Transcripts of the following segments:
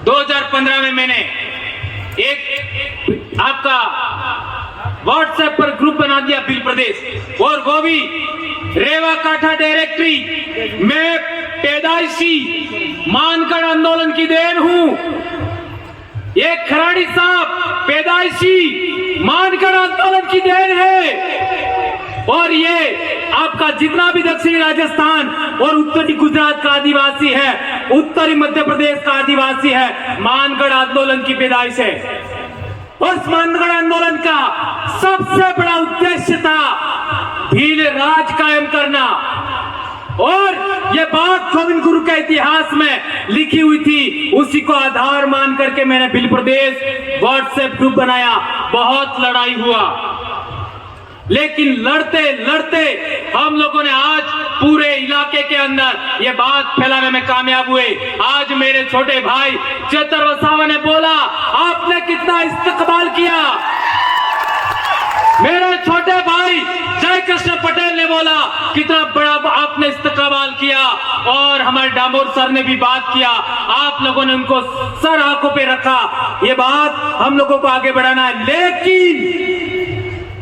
2015 में मैंने एक आपका व्हाट्सएप पर ग्रुप बना दिया बिल प्रदेश, और वो भी रेवा काठा डायरेक्टरी। मैं पैदाइशी मानगढ़ आंदोलन की देन हूं। ये खराड़ी साहब पैदाइशी मानगढ़ आंदोलन की देन है, और ये आपका जितना भी दक्षिणी राजस्थान और उत्तरी गुजरात का आदिवासी है, उत्तरी मध्य प्रदेश का आदिवासी है, मानगढ़ आंदोलन की पैदाइश है। उस मानगढ़ आंदोलन का सबसे बड़ा उद्देश्य था भील राज कायम करना, और ये बात गोविंद गुरु के इतिहास में लिखी हुई थी। उसी को आधार मान करके मैंने भील प्रदेश व्हाट्सएप ग्रुप बनाया। बहुत लड़ाई हुआ, लेकिन लड़ते लड़ते हम लोगों ने आज पूरे इलाके के अंदर ये बात फैलाने में कामयाब हुए। आज मेरे छोटे भाई चेतर वसावा ने बोला, आपने कितना इस्तेकबाल किया। मेरे छोटे भाई जय कृष्ण पटेल ने बोला, कितना बड़ा आपने इस्तेकबाल किया। और हमारे डामोर सर ने भी बात किया, आप लोगों ने उनको सर आंखों पे रखा। ये बात हम लोगों को आगे बढ़ाना है। लेकिन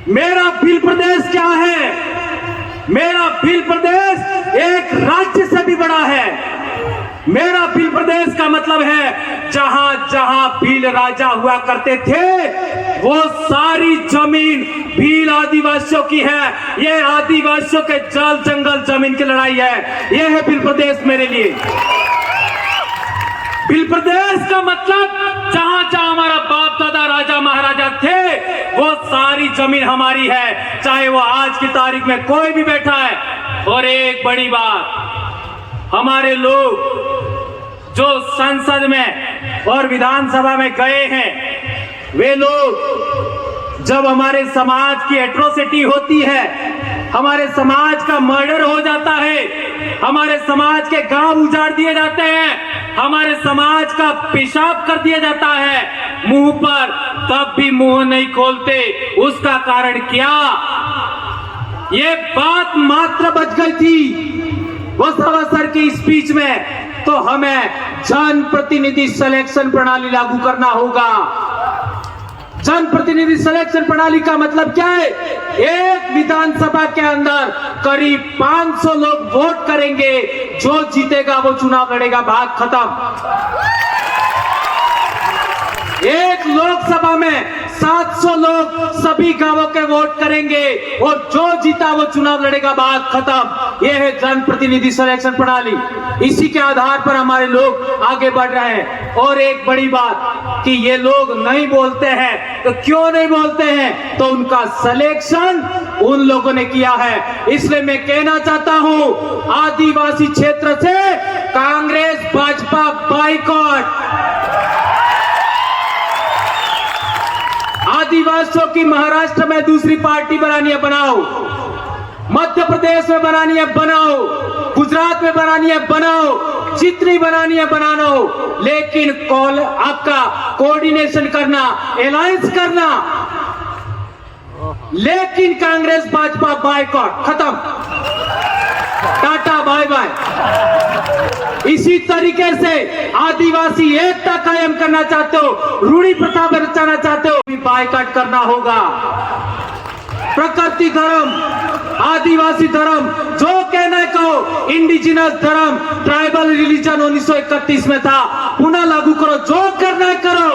मेरा भील प्रदेश क्या है? मेरा भील प्रदेश एक राज्य से भी बड़ा है। मेरा भील प्रदेश का मतलब है जहां जहां भील राजा हुआ करते थे, वो सारी जमीन भील आदिवासियों की है। ये आदिवासियों के जल जंगल जमीन की लड़ाई है। ये है भील प्रदेश मेरे लिए। भील प्रदेश का मतलब जहां जहां हमारा बाप दादा राजा महाराजा थे, वो सारी जमीन हमारी है, चाहे वो आज की तारीख में कोई भी बैठा है। और एक बड़ी बात, हमारे लोग जो संसद में और विधानसभा में गए हैं, वे लोग जब हमारे समाज की एट्रोसिटी होती है, हमारे समाज का मर्डर हो जाता है, हमारे समाज के गांव उजाड़ दिए जाते हैं, हमारे समाज का पेशाब कर दिया जाता है मुंह पर, तब भी मुंह नहीं खोलते। उसका कारण क्या? ये बात मात्र बच गई थी वसावा सर की स्पीच में, तो हमें जनप्रतिनिधि सिलेक्शन प्रणाली लागू करना होगा। जनप्रतिनिधि सिलेक्शन प्रणाली का मतलब क्या है? एक विधानसभा के अंदर करीब 500 लोग वोट करेंगे, जो जीतेगा वो चुनाव लड़ेगा, बात खत्म। एक लोकसभा में 700 लोग सभी गांवों के वोट करेंगे, और जो जीता वो चुनाव लड़ेगा, बात खत्म। यह है जनप्रतिनिधि सिलेक्शन प्रणाली। इसी के आधार पर हमारे लोग आगे बढ़ रहे हैं। और एक बड़ी बात कि ये लोग नहीं बोलते हैं, तो क्यों नहीं बोलते हैं? तो उनका सिलेक्शन उन लोगों ने किया है। इसलिए मैं कहना चाहता हूं, आदिवासी क्षेत्र से कांग्रेस भाजपा बाइकॉट। आदिवासियों की महाराष्ट्र में दूसरी पार्टी बनानी है, बनाओ। मध्य प्रदेश में बनानी है, बनाओ। गुजरात में बनानी है, बनाओ। जितनी बनानी है बना लो, लेकिन कॉल आपका कोऑर्डिनेशन करना, अलायंस करना। लेकिन कांग्रेस भाजपा बाइकॉट, खत्म, टाटा बाय बाय। इसी तरीके से आदिवासी एकता कायम करना चाहते हो, रूढ़ी प्रथा बचाना चाहते हो, भी बाइकॉट करना होगा। प्रकृति धर्म, आदिवासी धर्म, जो कहना है कहो। इंडिजिनस धर्म, ट्राइबल रिलीजन 1931 में था, पुनः लागू करो। जो करना है करो,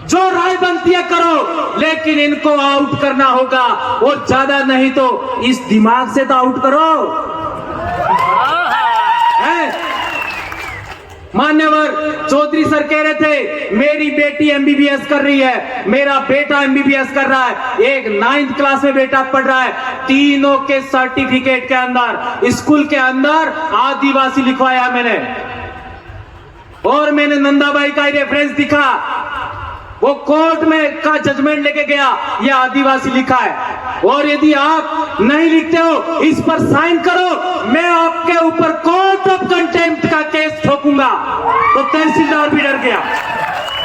जो राय बनती है करो, लेकिन इनको आउट करना होगा। और ज्यादा नहीं तो इस दिमाग से तो आउट करो। मान्यवर चौधरी सर कह रहे थे, मेरी बेटी एमबीबीएस कर रही है, मेरा बेटा एमबीबीएस कर रहा है, एक 9th क्लास में बेटा पढ़ रहा है। तीनों के सर्टिफिकेट के अंदर, स्कूल के अंदर आदिवासी लिखवाया मैंने। और मैंने नंदाबाई का रेफरेंस दिखा, वो कोर्ट में का जजमेंट लेके गया, यह आदिवासी लिखा है। और यदि आप नहीं लिखते हो, इस पर साइन करो, मैं आपके ऊपर कोर्ट ऑफ कंटेम्प्ट का केस ठोकूंगा। तो तहसीलदार भी डर गया,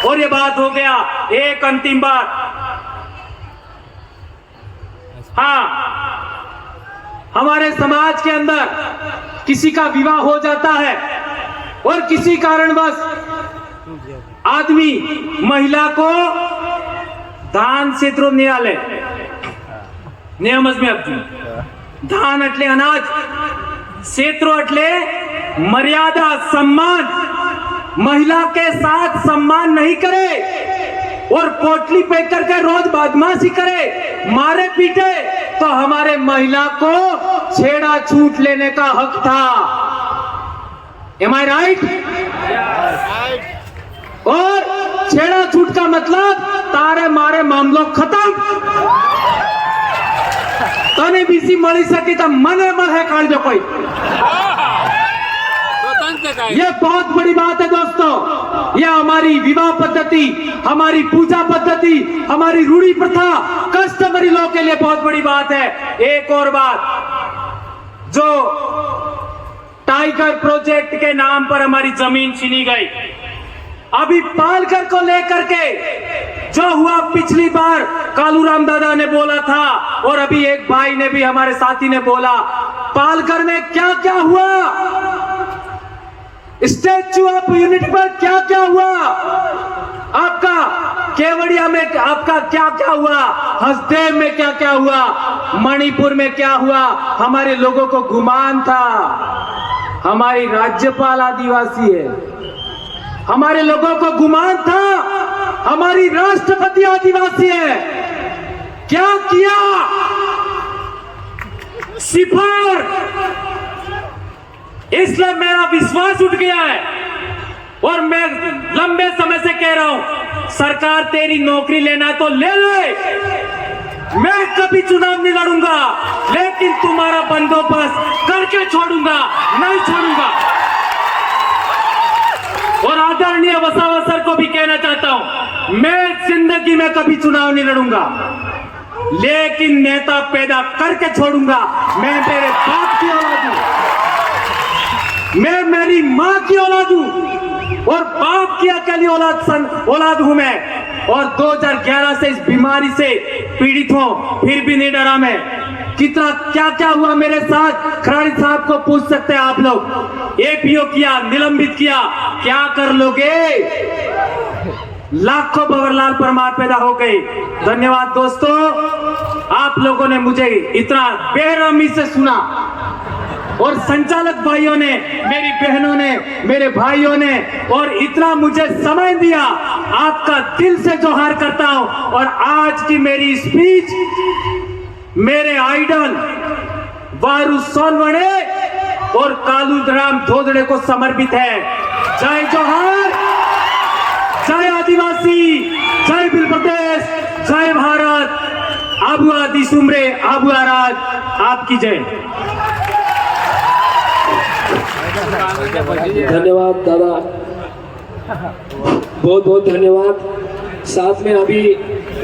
और ये बात हो गया। एक अंतिम बात, हाँ, हमारे समाज के अंदर किसी का विवाह हो जाता है और किसी कारणवश आदमी महिला को दान क्षेत्रों ने आले नियमच में अपनी दान अटले अनाज क्षेत्रों अटले मर्यादा सम्मान महिला के साथ सम्मान नहीं करे और पोटली पैक करके रोज बदमाशी करे मारे पीटे तो हमारे महिला को छेड़ा छूट लेने का हक था। एम आई राइट? और छेड़ा छूट का मतलब तारे मारे मामलों खत्म। तने बीसी मળી सकी तो मने महे काढ़ दो कोई। ये बहुत बड़ी बात है दोस्तों। यह हमारी विवाह पद्धति, हमारी पूजा पद्धति, हमारी रूढ़ी प्रथा, कस्टमरी लॉ के लिए बहुत बड़ी बात है। एक और बात, जो टाइगर प्रोजेक्ट के नाम पर हमारी जमीन छीनी गई, अभी पालकर को लेकर के जो हुआ पिछली बार कालूराम दादा ने बोला था और अभी एक भाई ने भी, हमारे साथी ने बोला, पालकर में क्या क्या हुआ, स्टैच्यू ऑफ यूनिटी पर क्या क्या हुआ, आपका केवड़िया में आपका क्या क्या हुआ, हसदेव में क्या क्या हुआ, मणिपुर में क्या हुआ। हमारे लोगों को गुमान था हमारी राज्यपाल आदिवासी है, हमारे लोगों को गुमान था हमारी राष्ट्रपति आदिवासी है। क्या किया? सिफर। इसलिए मेरा विश्वास उठ गया है और मैं लंबे समय से कह रहा हूं, सरकार तेरी नौकरी लेना है तो ले ले, मैं कभी चुनाव नहीं लड़ूंगा, लेकिन तुम्हारा बंदोबस्त करके छोड़ूंगा, नहीं छोड़ूंगा। और आदरणीय वसावा सर को भी कहना चाहता हूं, मैं जिंदगी में कभी चुनाव नहीं लड़ूंगा, लेकिन नेता पैदा करके छोड़ूंगा। मैं मेरे बाप की औलाद हूं, मैं मेरी मां की औलाद हूं और बाप की अकेली औलाद हूं मैं। और 2011 से इस बीमारी से पीड़ित हूं, फिर भी नहीं डरा मैं। कितना क्या क्या हुआ मेरे साथ, खराड़ी साहब को पूछ सकते हैं आप लोग। एपीओ किया, निलंबित किया, क्या कर लोगे? लाखों भंवरलाल परमार पैदा हो गए। धन्यवाद दोस्तों, आप लोगों ने मुझे इतना बेरहमी से सुना और संचालक भाइयों ने, मेरी बहनों ने, मेरे भाइयों ने और इतना मुझे समय दिया। आपका दिल से जोहार करता हूं। और आज की मेरी स्पीच मेरे आइडल वारू सोनवणे और कालूराम धोदड़े को समर्पित है। जय जोहार, जय आदिवासी, जय बिल प्रदेश, जय भारत। आबुआ दिसुमरे, आबुआ राज, आपकी जय। धन्यवाद दादा, बहुत बहुत धन्यवाद। साथ में अभी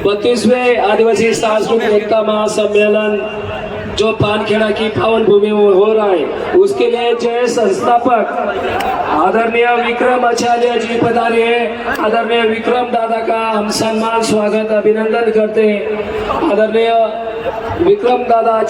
32वें आदिवासी सांस्कृतिक एकता महासम्मेलन जो पानखेड़ा की पावन भूमि में हो रहा है, उसके लिए जो संस्थापक आदरणीय विक्रम आचार्य जी पधारे हैं। आदरणीय विक्रम दादा का हम सम्मान, स्वागत, अभिनंदन करते हैं। आदरणीय विक्रम दादा